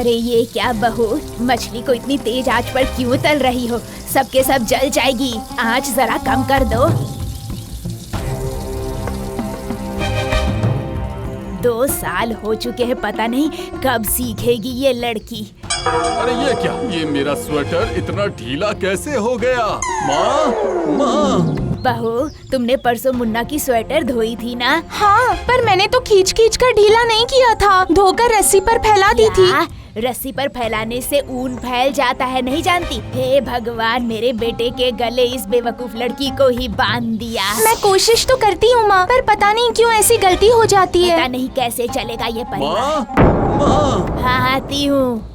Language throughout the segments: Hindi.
अरे ये क्या बहू, मछली को इतनी तेज आंच पर क्यों तल रही हो? सबके सब जल जाएगी, आंच जरा कम कर दो। 2 साल हो चुके हैं, पता नहीं कब सीखेगी ये लड़की। अरे ये क्या, ये मेरा स्वेटर इतना ढीला कैसे हो गया? माँ, माँ। बहू, तुमने परसों मुन्ना की स्वेटर धोई थी ना? हाँ, पर मैंने तो खींच खींच कर ढीला नहीं किया था, धोकर रस्सी पर फैला दी थी। रस्सी पर फैलाने से ऊन फैल जाता है, नहीं जानती? हे भगवान, मेरे बेटे के गले इस बेवकूफ लड़की को ही बांध दिया। मैं कोशिश तो करती हूँ माँ, पर पता नहीं क्यों ऐसी गलती हो जाती है। पता नहीं कैसे चलेगा ये परिवार। माँ, माँ। हाँ, आती हूँ।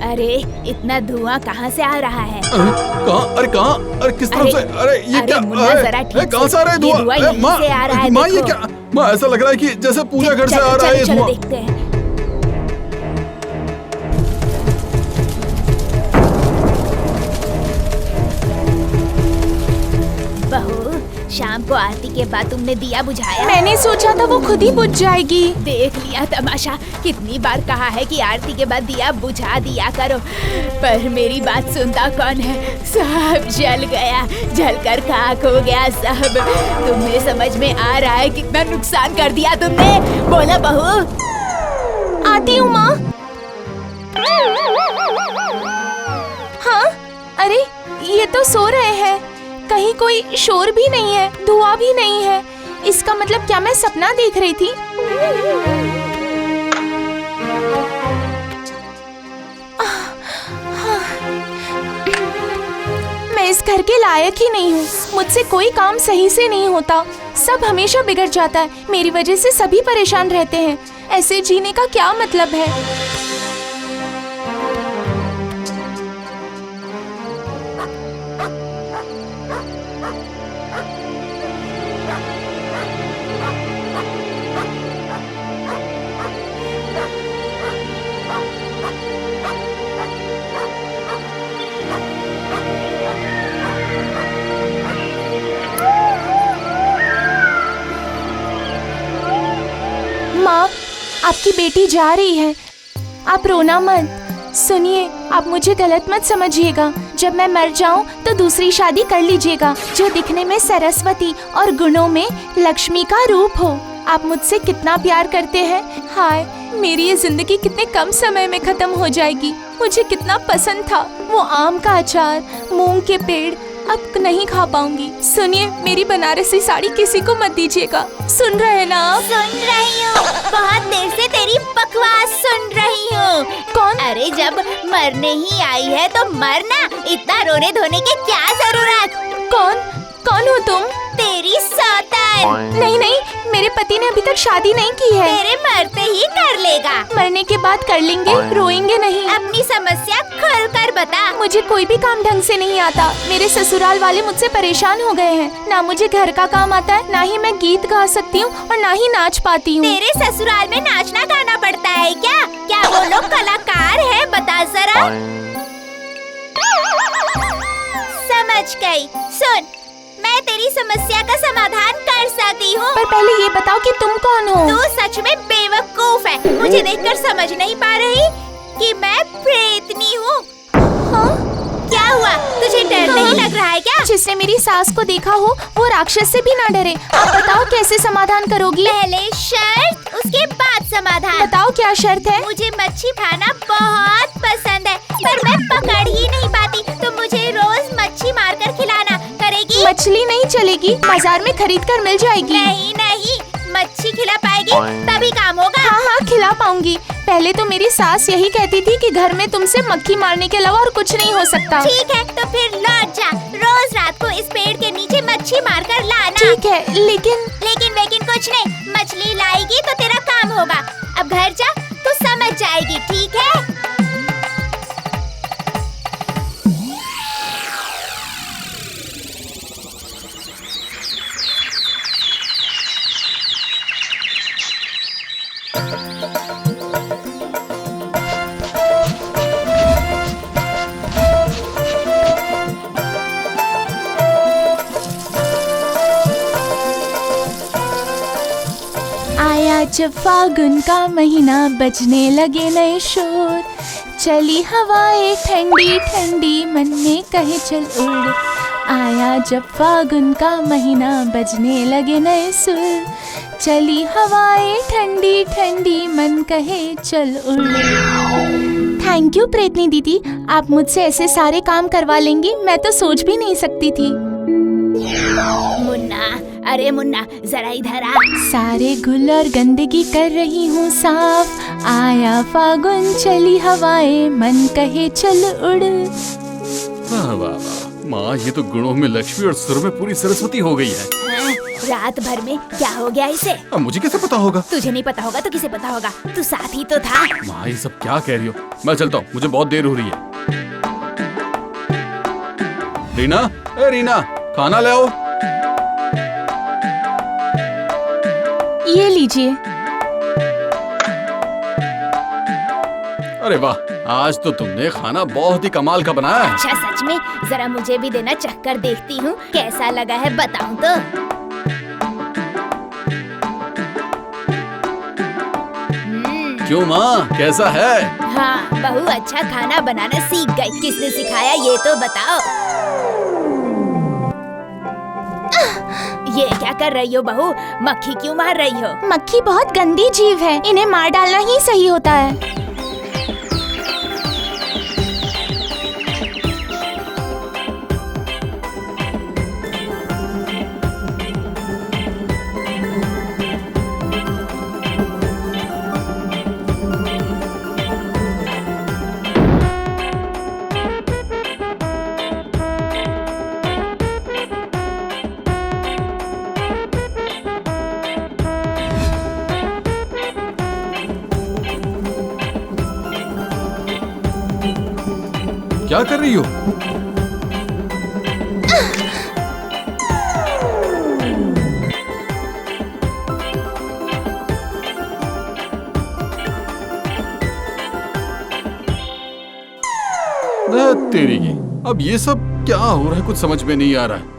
अरे इतना धुआं कहाँ से आ रहा है? कहाँ? अरे कहाँ? अरे किस तरफ से? अरे ये क्या? अरे कहाँ से आ रहा है धुआं? माँ, ये क्या? माँ, ऐसा लग रहा है कि जैसे पूजा घर से आ रहा है ये धुआं। देखते हैं। बहू, शाम को आरती के बाद तुमने दिया बुझाया? मैंने सोचा था वो खुद ही बुझ जाएगी। देख लिया तमाशा, कितनी बार कहा है कि आरती के बाद दिया बुझा दिया करो, पर मेरी बात सुनता कौन है? सब जल गया, जलकर खाक हो गया सब। तुम्हें समझ में आ रहा है कितना नुकसान कर दिया तुमने? बोला बहू। आती हूँ माँ। हाँ, अरे ये तो सो रहे हैं, कहीं कोई शोर भी नहीं है, धुआं भी नहीं है। इसका मतलब क्या मैं सपना देख रही थी? मैं इस घर के लायक ही नहीं हूँ, मुझसे कोई काम सही से नहीं होता, सब हमेशा बिगड़ जाता है, मेरी वजह से सभी परेशान रहते हैं। ऐसे जीने का क्या मतलब है? माँ, आपकी बेटी जा रही है, आप रोना मत। सुनिए, आप मुझे गलत मत समझिएगा, जब मैं मर जाऊं तो दूसरी शादी कर लीजिएगा, जो दिखने में सरस्वती और गुणों में लक्ष्मी का रूप हो। आप मुझसे कितना प्यार करते हैं। हाय, मेरी ये जिंदगी कितने कम समय में खत्म हो जाएगी। मुझे कितना पसंद था वो आम का अचार, मूंग के पेड़, अब नहीं खा पाऊंगी। सुनिए, मेरी बनारसी साड़ी किसी को मत दीजिएगा। सुन रहे ना आप? सुन रही हूँ, बहुत देर से तेरी बकवास सुन रही हूँ। कौन? अरे जब मरने ही आई है तो मरना, इतना रोने धोने की क्या जरूरत? कौन हो तुम? तेरी सौतन। नहीं नहीं, मेरे पति ने अभी तक शादी नहीं की है। तेरे मरते ही कर लेगा। मरने के बाद कर लेंगे, रोएंगे नहीं। अपनी समस्या खुल कर बता। मुझे कोई भी काम ढंग से नहीं आता, मेरे ससुराल वाले मुझसे परेशान हो गए हैं। ना मुझे घर का काम आता है, ना ही मैं गीत गा सकती हूँ और ना ही नाच पाती हूँ। तेरे ससुराल में नाचना गाना पड़ता है क्या? क्या वो लोग कलाकार है? बता जरा। समझ गई। सुन, मैं तेरी समस्या का समाधान कर सकती हूँ। पर पहले ये बताओ कि तुम कौन हो? तू सच में बेवकूफ है। मुझे देखकर समझ नहीं पा रही कि मैं प्रेतनी हूँ। हाँ? क्या हुआ? तुझे डर नहीं लग रहा है क्या? जिसने मेरी सास को देखा हो वो राक्षस से भी ना डरे। आप बताओ कैसे समाधान करोगी? पहले शर्त, उसके बाद समाधान। बताओ क्या शर्त है? मुझे मच्छी खाना बहुत पसंद है, पर मैं पकड़ ही नहीं पाती, तो मुझे रोज मच्छी मारकर खिलाना। करेगी? मछली नहीं चलेगी, बाजार में खरीद कर मिल जाएगी। नहीं, मच्छी खिला पाएगी तभी काम होगा। हाँ, खिला पाऊंगी। पहले तो मेरी सास यही कहती थी कि घर में तुमसे मक्खी मारने के अलावा और कुछ नहीं हो सकता। ठीक है, तो फिर लौट जा, रोज रात को इस पेड़ के नीचे मच्छी मारकर लाना। ठीक है, लेकिन कुछ नहीं, मछली लाएगी तो तेरा काम होगा। अब घर जा, तू समझ जाएगी, ठीक है? आज फागुन का महीना, बजने लगे नए शोर, चली हवाएं ठंडी ठंडी, मन में कहे चल उड़। आया जब फागुन का महीना, बजने लगे नए सुर, चली हवाएं ठंडी ठंडी, मन कहे चल उड़। थैंक यू प्रेतनी दीदी, आप मुझसे ऐसे सारे काम करवा लेंगी, मैं तो सोच भी नहीं सकती थी। मुन्ना, अरे मुन्ना जरा इधर आ। सारे गुल और गंदगी कर रही हूँ साफ, आया फागुन चली हवाएं, मन कहे चल उड़। वाह वाह वाह माँ, ये तो गुणों में लक्ष्मी और सुर में पूरी सरस्वती हो गई है। हाँ, रात भर में क्या हो गया इसे? अब मुझे कैसे पता होगा? तुझे नहीं पता होगा तो किसे पता होगा? तू साथ ही तो था। माँ ये सब क्या कह रही हो? मैं चलता हूँ, मुझे बहुत देर हो रही है। रीना, ए रीना, खाना ले आओ। ये लीजिए। अरे वाह, आज तो तुमने खाना बहुत ही कमाल का बनाया है। अच्छा सच में? जरा मुझे भी देना, चखकर देखती हूँ कैसा लगा है, बताऊँ तो। क्यों माँ, कैसा है? हाँ, बहू अच्छा खाना बनाना सीख गई। किसने सिखाया ये तो बताओ। ये क्या कर रही हो बहू? मक्खी क्यों मार रही हो? मक्खी बहुत गंदी जीव है, इन्हें मार डालना ही सही होता है। क्या कर रही हो? तेरी की, अब ये सब क्या हो रहा है, कुछ समझ में नहीं आ रहा है।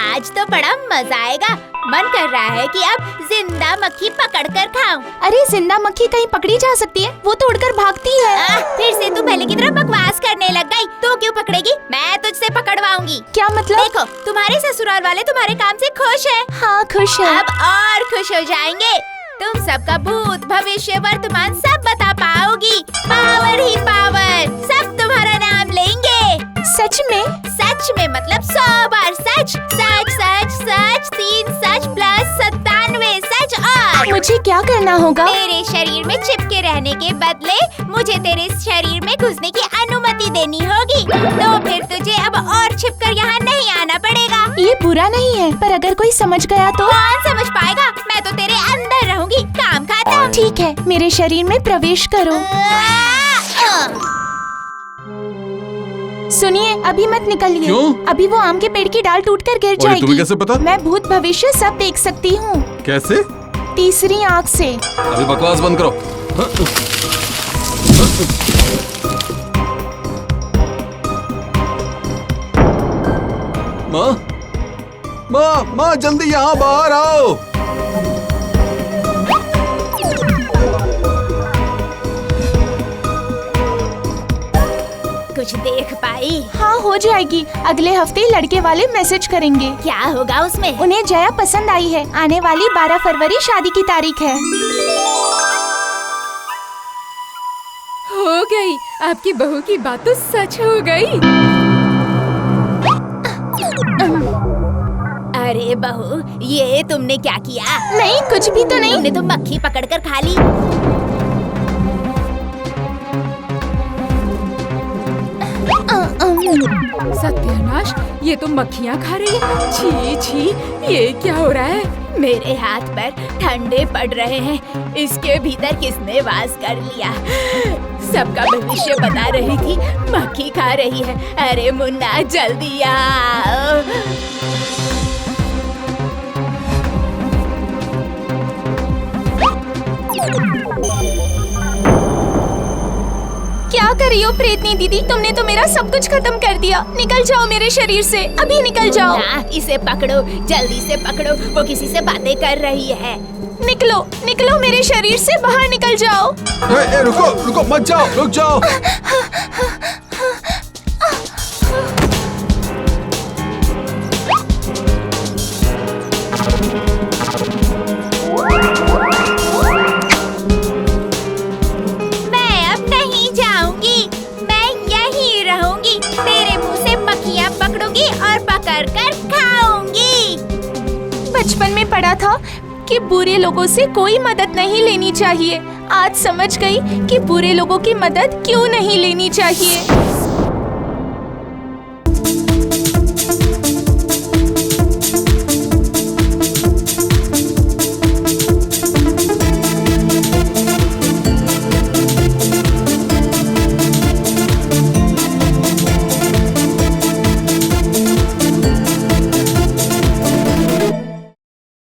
आज तो बड़ा मजा आएगा। मन कर रहा है कि अब जिंदा मक्खी पकड़ कर खाऊं। अरे जिंदा मक्खी कहीं पकड़ी जा सकती है, वो तो उड़कर भागती है। फिर से तू पहले की तरह बकवास करने लग गई। तू क्यों पकड़ेगी? मैं तुझसे पकड़वाऊंगी। क्या मतलब? देखो, तुम्हारे ससुराल वाले तुम्हारे काम से खुश हैं। हाँ खुश है। अब और खुश हो जाएंगे। तुम सबका भूत भविष्य वर्तमान सब बता पाओगी। पावर ही पावर, सब तुम्हारा नाम लेंगे। सच में? सच में मतलब 100 बार सच। सच सच सच, 3 सच प्लस 97 सच। और मुझे क्या करना होगा? मेरे शरीर में चिपके रहने के बदले मुझे तेरे शरीर में घुसने की अनुमति देनी होगी। तो फिर तुझे अब और छिपकर यहाँ नहीं आना पड़ेगा। ये बुरा नहीं है, पर अगर कोई समझ गया तो? कौन समझ पाएगा? मैं तो तेरे अंदर रहूंगी, काम खाता। ठीक है, मेरे शरीर में प्रवेश करो। सुनिए, अभी मत निकलिए। क्यों? अभी वो आम के पेड़ की डाल टूटकर गिर और ये जाएगी। तुम्हें कैसे पता? मैं भूत भविष्य सब देख सकती हूँ। कैसे? तीसरी आँख से। अभी बकवास बंद करो। माँ, माँ, माँ, जल्दी यहाँ बाहर आओ। कुछ देख पाई? हाँ हो जाएगी, अगले हफ्ते लड़के वाले मैसेज करेंगे। क्या होगा उसमें? उन्हें जया पसंद आई है। आने वाली 12 फरवरी शादी की तारीख है। हो गई, आपकी बहू की बात तो सच हो गई। अरे बहू, ये तुमने क्या किया? नहीं, कुछ भी तो नहीं। तुमने तो मक्खी पकड़कर खा ली। सत्यानाश, ये तो मक्खियाँ खा रही है। छी छी, ये क्या हो रहा है? मेरे हाथ पैर ठंडे पड़ रहे हैं। इसके भीतर किसने वास कर लिया? सबका भविष्य बता रही थी, मक्खी खा रही है। अरे मुन्ना जल्दी आओ। क्या कर रही हो प्रेतनी दीदी? तुमने तो मेरा सब कुछ खत्म कर दिया। निकल जाओ मेरे शरीर से, अभी निकल जाओ। ना, इसे पकड़ो, जल्दी से पकड़ो, वो किसी से बातें कर रही है। निकलो, निकलो मेरे शरीर से, बाहर निकल जाओ। रुको रुको, मत जाओ, रुक जाओ। मैं अब नहीं जाऊंगी, मैं यहीं रहूंगी। तेरे मुंह से मक्खियाँ पकड़ूंगी और पकड़ कर खाऊंगी। बचपन में पढ़ा था कि बुरे लोगों से कोई मदद नहीं लेनी चाहिए। आज समझ गई कि बुरे लोगों की मदद क्यों नहीं लेनी चाहिए।